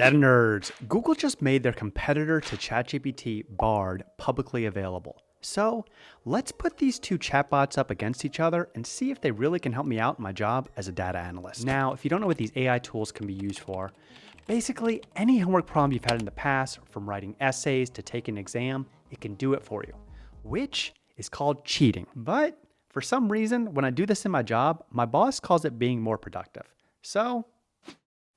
Data nerds, Google just made their competitor to ChatGPT, Bard, publicly available. So let's put these two chatbots up against each other and see if they really can help me out in my job as a data analyst. Now, if you don't know what these AI tools can be used for, basically any homework problem you've had in the past, from writing essays to taking an exam, it can do it for you, which is called cheating. But for some reason, when I do this in my job, my boss calls it being more productive. So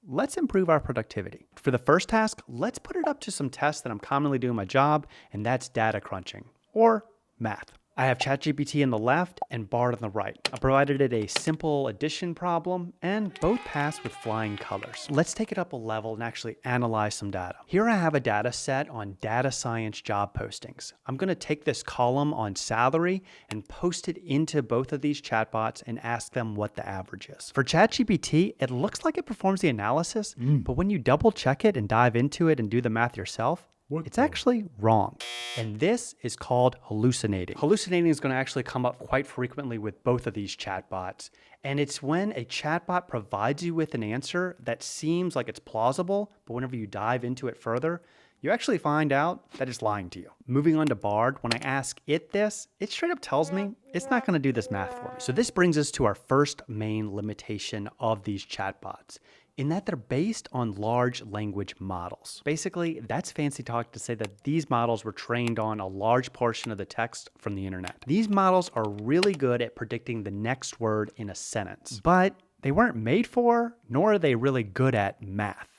let's improve our productivity. For the first task, let's put it up to some tests that I'm commonly doing in my job, and that's data crunching, or math. I have ChatGPT on the left and Bard on the right. I provided it a simple addition problem, and both passed with flying colors. Let's take it up a level and actually analyze some data. Here I have a data set on data science job postings. I'm gonna take this column on salary and post it into both of these chatbots and ask them what the average is. For ChatGPT, it looks like it performs the analysis, but when you double check it and dive into it and do the math yourself, it's actually wrong. And this is called hallucinating. Hallucinating is going to actually come up quite frequently with both of these chatbots. And it's when a chatbot provides you with an answer that seems like it's plausible, but whenever you dive into it further, you actually find out that it's lying to you. Moving on to Bard, when I ask it this, it straight up tells me it's not going to do this math for me. So this brings us to our first main limitation of these chatbots, in that they're based on large language models. Basically, that's fancy talk to say that these models were trained on a large portion of the text from the internet. These models are really good at predicting the next word in a sentence, but they weren't made for, nor are they really good at math.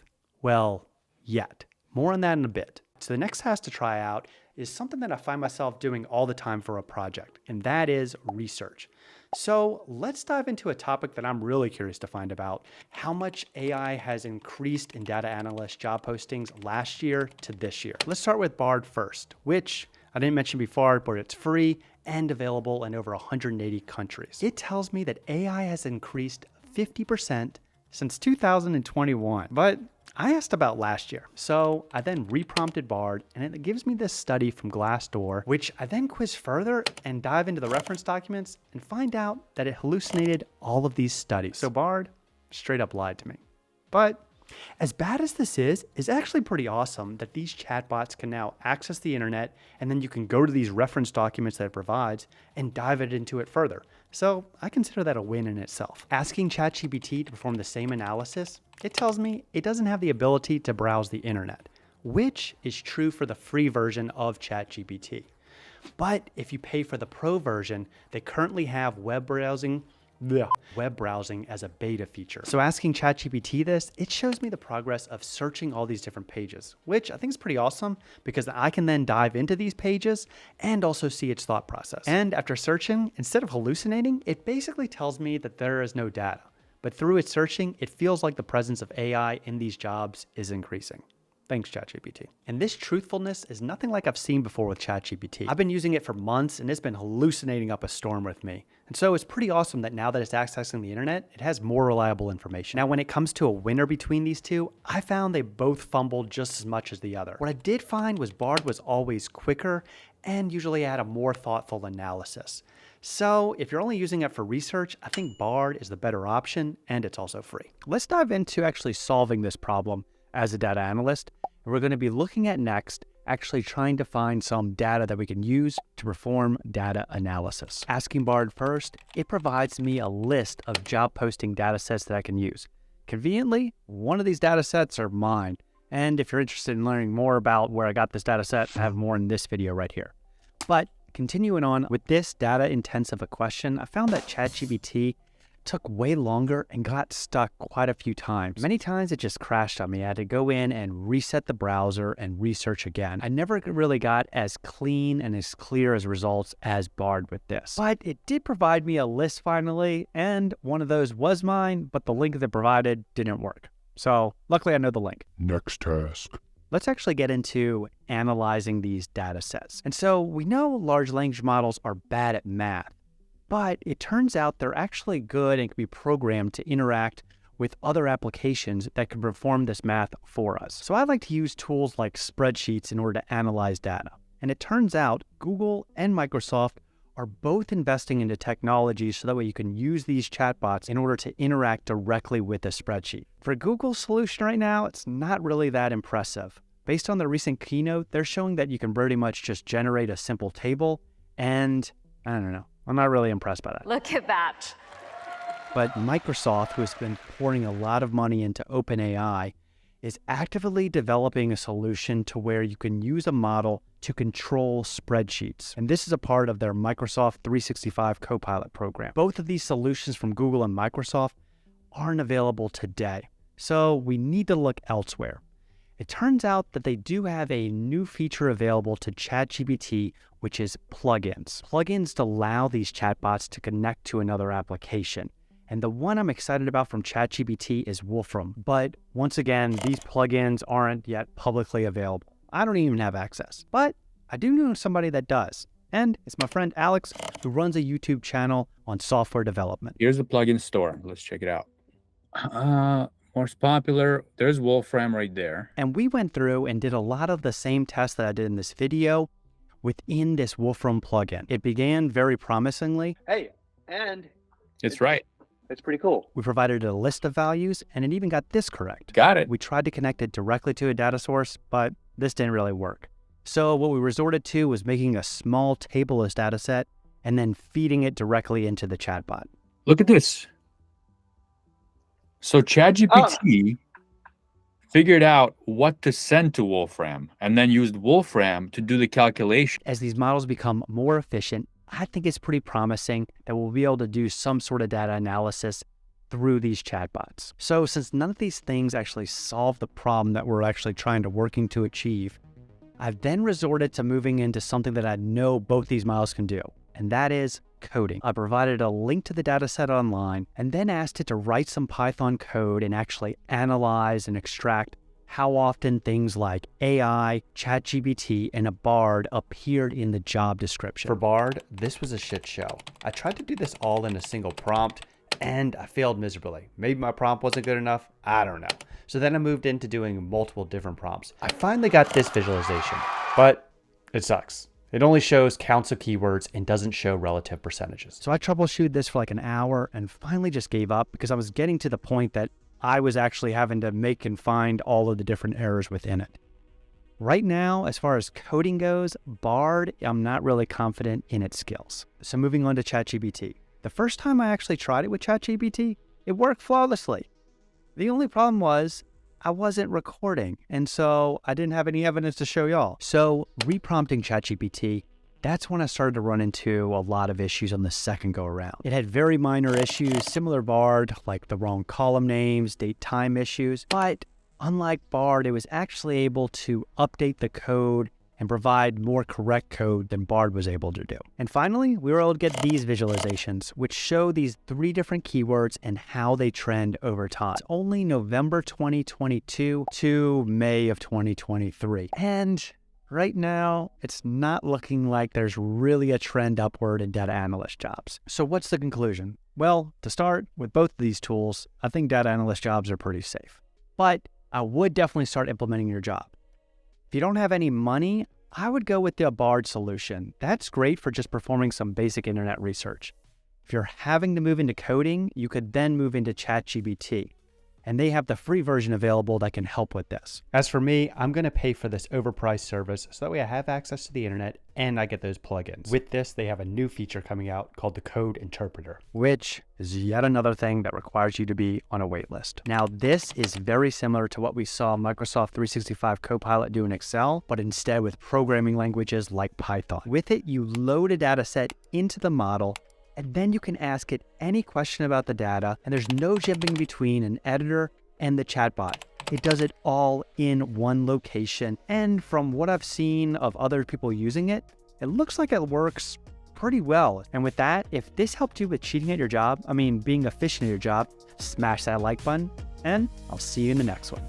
Well, yet. More on that in a bit. So the next task to try out is something that I find myself doing all the time for a project, and that is research. So let's dive into a topic that I'm really curious to find about: how much AI has increased in data analyst job postings last year to this year. Let's start with Bard first, which I didn't mention before, but it's free and available in over 180 countries. It tells me that AI has increased 50% since 2021, but I asked about last year. So I then reprompted Bard, and it gives me this study from Glassdoor, which I then quiz further and dive into the reference documents and find out that it hallucinated all of these studies. So Bard straight up lied to me. But as bad as this is actually pretty awesome that these chatbots can now access the internet, and then you can go to these reference documents that it provides and dive into it further. So I consider that a win in itself. Asking ChatGPT to perform the same analysis, it tells me it doesn't have the ability to browse the internet, which is true for the free version of ChatGPT. But if you pay for the pro version, they currently have web browsing as a beta feature. So asking ChatGPT this, it shows me the progress of searching all these different pages, which I think is pretty awesome because I can then dive into these pages and also see its thought process. And after searching, instead of hallucinating, it basically tells me that there is no data. But through its searching, it feels like the presence of AI in these jobs is increasing. Thanks, ChatGPT. And this truthfulness is nothing like I've seen before with ChatGPT. I've been using it for months, and it's been hallucinating up a storm with me. And so it's pretty awesome that now that it's accessing the internet, it has more reliable information. Now, when it comes to a winner between these two, I found they both fumbled just as much as the other. What I did find was Bard was always quicker and usually had a more thoughtful analysis. So if you're only using it for research, I think Bard is the better option, and it's also free. Let's dive into actually solving this problem as a data analyst. And we're going to be looking at next actually trying to find some data that we can use to perform data analysis. Asking Bard first, it provides me a list of job posting data sets that I can use. Conveniently, one of these data sets are mine. And if you're interested in learning more about where I got this data set, I have more in this video right here. But continuing on with this data intensive a question, I found that ChatGPT took way longer and got stuck quite a few times. Many times it just crashed on me. I had to go in and reset the browser and research again. I never really got as clean and as clear as results as Bard with this. But it did provide me a list finally, and one of those was mine, but the link that it provided didn't work. So luckily I know the link. Next task. Let's actually get into analyzing these data sets. And so we know large language models are bad at math, but it turns out they're actually good and can be programmed to interact with other applications that can perform this math for us. So I like to use tools like spreadsheets in order to analyze data. And it turns out Google and Microsoft are both investing into technology so that way you can use these chatbots in order to interact directly with the spreadsheet. For Google's solution right now, it's not really that impressive. Based on the recent keynote, they're showing that you can pretty much just generate a simple table, and I don't know, I'm not really impressed by that. Look at that. But Microsoft, who has been pouring a lot of money into OpenAI, is actively developing a solution to where you can use a model to control spreadsheets. And this is a part of their Microsoft 365 Copilot program. Both of these solutions from Google and Microsoft aren't available today, so we need to look elsewhere. It turns out that they do have a new feature available to ChatGPT, which is plugins. Plugins allow these chatbots to connect to another application. And the one I'm excited about from ChatGPT is Wolfram. But once again, these plugins aren't yet publicly available. I don't even have access, but I do know somebody that does. And it's my friend Alex, who runs a YouTube channel on software development. Here's the plugin store. Let's check it out. Most popular, there's Wolfram right there. And we went through and did a lot of the same tests that I did in this video within this Wolfram plugin. It began very promisingly. Hey, and It's right. it's pretty cool. We provided a list of values, and it even got this correct. Got it. We tried to connect it directly to a data source, but this didn't really work. So what we resorted to was making a small tableless data set and then feeding it directly into the chatbot. Look at this. So ChatGPT figured out what to send to Wolfram and then used Wolfram to do the calculation. As these models become more efficient, I think it's pretty promising that we'll be able to do some sort of data analysis through these chatbots. So since none of these things actually solve the problem that we're actually working to achieve, I've then resorted to moving into something that I know both these models can do, and that is coding. I provided a link to the data set online and then asked it to write some Python code and actually analyze and extract how often things like AI, ChatGPT, and a Bard appeared in the job description. For Bard, this was a shit show. I tried to do this all in a single prompt, and I failed miserably. Maybe my prompt wasn't good enough, I don't know. So then I moved into doing multiple different prompts. I finally got this visualization, but it sucks. It only shows counts of keywords and doesn't show relative percentages. So I troubleshooted this for like an hour and finally just gave up because I was getting to the point that I was actually having to make and find all of the different errors within it. Right now, as far as coding goes, Bard, I'm not really confident in its skills. So moving on to ChatGPT. The first time I actually tried it with ChatGPT, it worked flawlessly. The only problem was I wasn't recording, and so I didn't have any evidence to show y'all. So reprompting ChatGPT, that's when I started to run into a lot of issues on the second go around. It had very minor issues, similar Bard, like the wrong column names, date time issues, but unlike Bard, it was actually able to update the code and provide more correct code than Bard was able to do. And finally, we were able to get these visualizations, which show these 3 different keywords and how they trend over time. It's only November 2022 to May of 2023. And right now, it's not looking like there's really a trend upward in data analyst jobs. So what's the conclusion? Well, to start, with both of these tools, I think data analyst jobs are pretty safe. But I would definitely start implementing your job. If you don't have any money, I would go with the Bard solution. That's great for just performing some basic internet research. If you're having to move into coding, you could then move into ChatGPT. And they have the free version available that can help with this. As for me, I'm going to pay for this overpriced service so that way I have access to the internet and I get those plugins. With this, they have a new feature coming out called the Code Interpreter, which is yet another thing that requires you to be on a wait list. Now, this is very similar to what we saw Microsoft 365 Copilot do in Excel, but instead with programming languages like Python. With it, you load a data set into the model, and then you can ask it any question about the data, and there's no jumping between an editor and the chatbot. It does it all in one location. And from what I've seen of other people using it, it looks like it works pretty well. And with that, if this helped you with cheating at your job, being efficient at your job, smash that like button, and I'll see you in the next one.